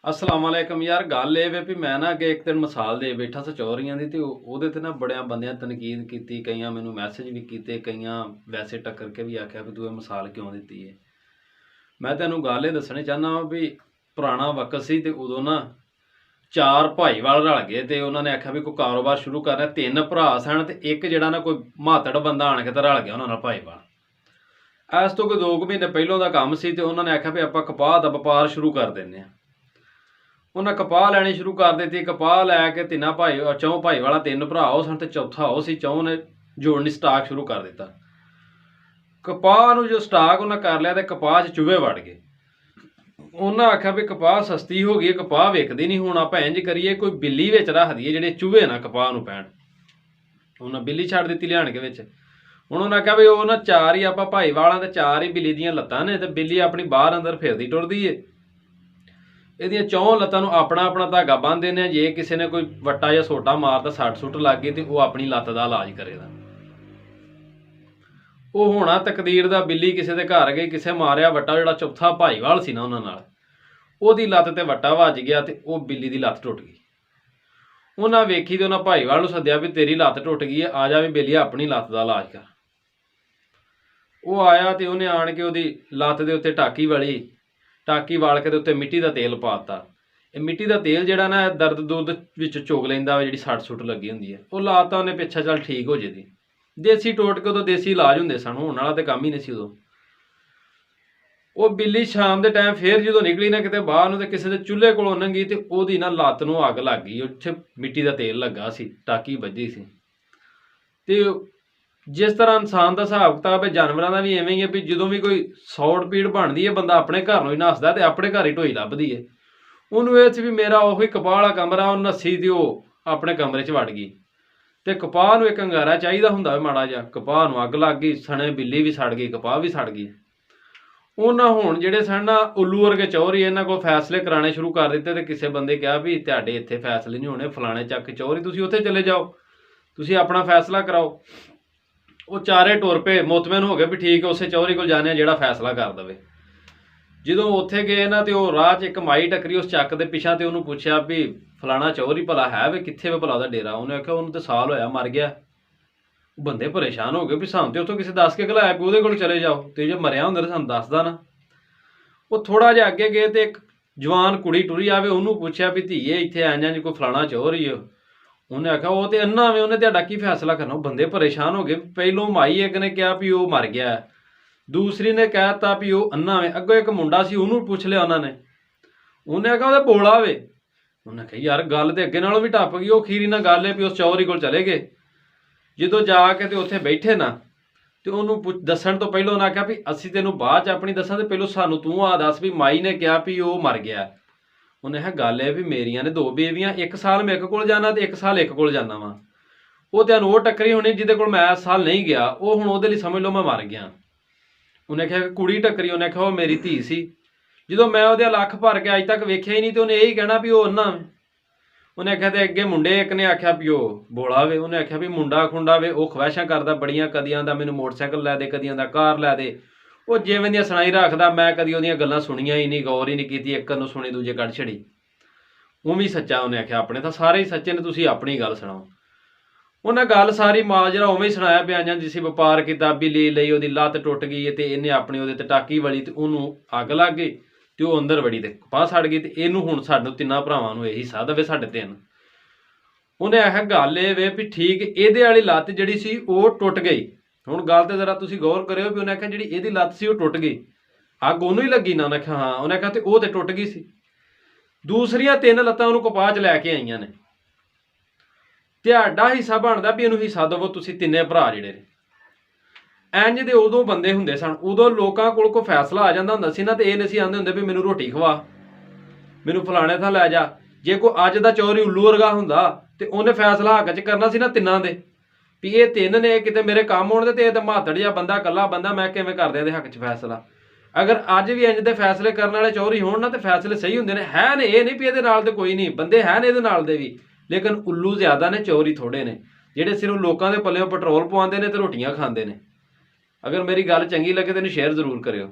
अस्सलाम वालेकुम यार। गल ये वे भी मैं ना अगे एक दिन मिसाल दे बैठा सचौरियां दी ते ओहदे ते ना बड़ियां बंदियां तनकीद कीती, कईयां मैनू मैसेज भी कीते, कईयां वैसे टक्कर के भी आख्या भी तू ये मिसाल क्यों दित्ती है। मैं तैनू गल ये दसनी चाहना वा भी पुराना वक्त सी ते उदों ना चार भाईवाल रल गए ते उन्होंने आख्या भी कोई कारोबार शुरू करना। तीन भरा सन ते एक जिहड़ा ना कोई मातड़ बंदा आण के ते रल गया उन्होंने भाईवाल। इस तो कोई 2 महीने पहलों का काम सी ते उन्होंने आख्या भी आपां कपाह दा वपार शुरू कर दिंदे आ। उन्हें कपाह लैनी शुरू कर दी। कपाह लैके तिना भाई चौं भाईवाला 3 भरा वो सन ते चौथा वो सी। चौं ने जोड़नी स्टाक शुरू कर दिता। कपाह नूं जो स्टाक उन्हें कर लिया तो कपाह च चूहे वड़ गए। उन्हें आख्या भी कपाह सस्ती हो गई, कपाह विकदी नहीं, हुण आपां इंज करिए कोई बिल्ली विच रख दईए जिहड़े चूहे ना कपाह नूं पैण। उन्हें बिल्ली छड्ड दित्ती लिआण के विच। हुण उन्हें आख्या भी वो ना चार ही आपां भाईवालां ते चार ही बिल्ली दीयां लत्तां ने ते बिल्ली अपनी बाहर अंदर फिरदी टुरदी है। ਇਹਦੀਆਂ ਚੌਂ ਲੱਤਾਂ ਨੂੰ ਆਪਣਾ ਆਪਣਾ ਧਾਗਾ ਬੰਨ੍ਹ ਦਿੰਦੇ ਆ। ਜੇ ਕਿਸੇ ਨੇ ਕੋਈ ਵੱਟਾ ਜਾਂ ਸੋਟਾ ਮਾਰਦਾ, ਸੱਟ ਸੁੱਟ ਲੱਗ ਗਈ ਤੇ ਉਹ ਆਪਣੀ ਲੱਤ ਦਾ ਇਲਾਜ ਕਰੇਗਾ। ਉਹ ਹੋਣਾ ਤਕਦੀਰ ਦਾ, ਬਿੱਲੀ ਕਿਸੇ ਦੇ ਘਰ ਗਈ, ਕਿਸੇ ਮਾਰਿਆ ਵੱਟਾ, ਜਿਹੜਾ ਚੌਥਾ ਭਾਈਵਾਲ ਸੀ ਨਾ ਉਹਨਾਂ ਨਾਲ, ਉਹਦੀ ਲੱਤ ਤੇ ਵੱਟਾ ਵੱਜ ਗਿਆ ਤੇ ਉਹ ਬਿੱਲੀ ਦੀ ਲੱਤ ਟੁੱਟ ਗਈ। ਉਹਨਾਂ ਵੇਖੀ ਤੇ ਉਹਨਾਂ ਭਾਈਵਾਲ ਨੂੰ ਸੱਦਿਆ ਵੀ ਤੇਰੀ ਲੱਤ ਟੁੱਟ ਗਈ ਹੈ, ਆ ਜਾ ਵੀ ਬੇਲੀਆ ਆਪਣੀ ਲੱਤ ਦਾ ਇਲਾਜ ਕਰ। ਉਹ ਆਇਆ ਤੇ ਉਹਨੇ ਆਣ ਕੇ ਉਹਦੀ ਲੱਤ ਦੇ ਉੱਤੇ ਟਾਕੀ ਵਾਲੀ, टाकी वाल के उत्ते मिट्टी का तेल पाता। ये मिट्टी का तेल जिहड़ा ना दर्द दुर्द विच चुग लैंदा वा, जिहड़ी सट सुट लगी हुंदी है, वो लाता उन्हें पिछा चल ठीक हो जेदी। देसी टोटके उदों देसी इलाज हुंदे सन, होण वाला ते काम ही नहीं सी उदों। वो बिल्ली शाम के टाइम फिर जो निकली ना किते बाहर नूं ते किसी दे चुल्हे कोलों लंघी ते ओहदी ना लत्त नूं अग लग गई। उत्थे मिट्टी का तेल लगा सी, टाकी वजी सी। ते जिस तरह इंसान का हिसाब किताब है, जानवरों का भी इवें ही है भी जो भी कोई सौड़ पीड़ बनती है, बंदा अपने घर ही नसदा तो अपने घर ही ढोई लभदी है। उन्होंने ये भी मेरा उही कपाह वाला कमरा, वो नस्सी तो वो अपने कमरे च वड़ गई। तो कपाह नूं एक अंगारा चाहिए हुंदा माड़ा जिहा, कपाह नूं अग लग गई, सने बिल्ली भी सड़ गई, कपाह भी सड़ गई। उन्होंने हुण जिहड़े सन ना उल्लू वर्गे चौहरी, इन्हां कोल फैसले कराने शुरू कर दिते। तो किसी बंदे कहा भी तुहाडे इत्थे फैसले नहीं होने, फलाने चक चौहरी, तुसीं उत्थे चले जाओ, तुसीं अपना फैसला कराओ। वो चारे टुर पे मुतमैन हो गए भी ठीक है, उस चौहरी को जाने जिहड़ा फैसला कर दे। जो उत्थे गए ना तो राह च एक माई टकरी उस चक के पिछा, तो उन्होंने पूछा भी फलाना चौहरी भला है वे कित्थे वे भला उहदा डेरा। उन्हें आख्या उन्होंने तो साल होया मर गया। बंदे परेशान हो गए भी सानूं तो उत्थों किसी दस के घलाया भी उहदे कोल चले जाओ, तो जो मरिया हुंदा तां सानूं दसदा ना। वो थोड़ा जिहा अगे गए तो एक जवान कुड़ी टुरी आवे, उन्होंने पूछा भी धीए इत्थे आइयां जी कोई फलाना चौहरी है। उन्हें आख्या वो तो अन्ना में, उन्हें तुहाडा की फैसला करना। बंदे परेशान हो गए। पहलों माई एक ने कहा भी वो मर गया, दूसरी ने कहता भी वो अन्ना में, अगों एक मुंडा सी उन्होंने पूछ लिया उन्होंने, उन्हें आख्या वो बोला वे। उन्हें कहा यार गल तो अगे नालों भी टप गई। वो खीरी ना गल है भी उस चौहरी को चले गए। जो जाके तो उत्थे बैठे ना तो उन्होंने दसन तो पहलों उन्हें आख्या भी असीं तैनूं बाद च अपनी दसां, तो पहलों सानूं तूं आ दस भी माई ने कहा भी वो मर गया। उन्हें है गल है भी मेरिया ने 2 बेवियां, 1 साल मैं एक कोल जाना तो 1 साल एक कोल जाना वा। वो तुहानूं वो टक्करी होनी जिहदे कोल मैं इस साल नहीं गया, वो हुण उहदे लई समझ लो मैं मर गया। उन्हें आख्या कुड़ी टक्करी, उन्हें आख्या वो मेरी धी सी, जो मैं उहदे लख भर के अज तक वेख्या ही नहीं, तो उन्हें यही कहना भी वो अन्ना वे। उन्हें आख्या तो अगे मुंडे एक ने आख्या भी वो बोला वे। उन्हें आख्या भी मुंडा खुंडा वे, वो ख्वाहिशां करदा बड़ियां, कदियां दा मैनूं मोटरसाइकिल लै दे, कदियां दा कार लै दे। वो जिवें दी सुणाई रखदा, मैं कदी उहदियां गल्लां सुणियां ही नहीं, गौर ही नहीं कीती, एक कन्नों सुणी दूजे कढ़ छड़ी। वो भी सच्चा। उन्हें आख्या अपने तो सारे ही सच्चे ने, तुसीं अपनी गल सुणाओ। उन्हें गल सारी माजरा उवें ही सुनाया भी आइयां जिसी व्यापार किया, बिल्ली लई, उहदी लत्त टुट गई ते इन्हें अपनी उहदे ते टाकी वली, ते उहनूं अग लग गई, ते वो अंदर वड़ी ते कपाह सड़ गई। ते इहनूं हुण साडे 3 भरावां नूं यही हिस्सा देवे साडे 3। उन्हें आख्या गल ये वे भी ठीक इहदे वाली लत्त जिहड़ी सी वो टुट गई। हुण गल ते जरा तुसीं गौर करिओ भी उन्हें आख्या जिहड़ी इहदी लत्त सी वो टुट गई, अग उहनूं ही लगी ना। उन्हें आख्या हाँ। उन्हें आख्या ते वो ते टुट गई सी, दूसरियां 3 लत्तां उहनूं कपाह च लैके आईयां ने। तुहाडा हिस्सा बनदा भी इहनूं हिस्सा दवो तुसीं 3 भरा जिहड़े ने। इंज दे उदों बंदे हुंदे सन, उदों लोकां कोल कोई फैसला आ जांदा हुंदा सी ना, ते इह नहीं सी आंदे हुंदे भी मैनूं रोटी खवा, मैनूं फलाणे थां लै जा। जे कोई अज दा चौहरी उल्लू वर्गा हुंदा ते उहने फैसला हक च करना सी ना 3 दे भी ये 3 ने किते मेरे काम होण दे, ते इह ते मातड़ जिहा बंदा कल्ला बंदा, मैं किवें कर दियां दे हक च फैसला। अगर अज भी इंज दे फैसले करने वाले चौहरी होण ना, तो फैसले सही हुंदे ने। है ने ये नहीं भी इहदे नाल ते कोई नहीं, बंदे है ने इहदे नाल दे भी, लेकिन उल्लू ज़्यादा ने, चौहरी थोड़े ने, जिहड़े सिर्फ लोकां दे पल्लेओं पेट्रोल पवांदे ने ते रोटियां खांदे ने। अगर मेरी गल चंगी लगे तो इहनूं शेयर जरूर करिओ।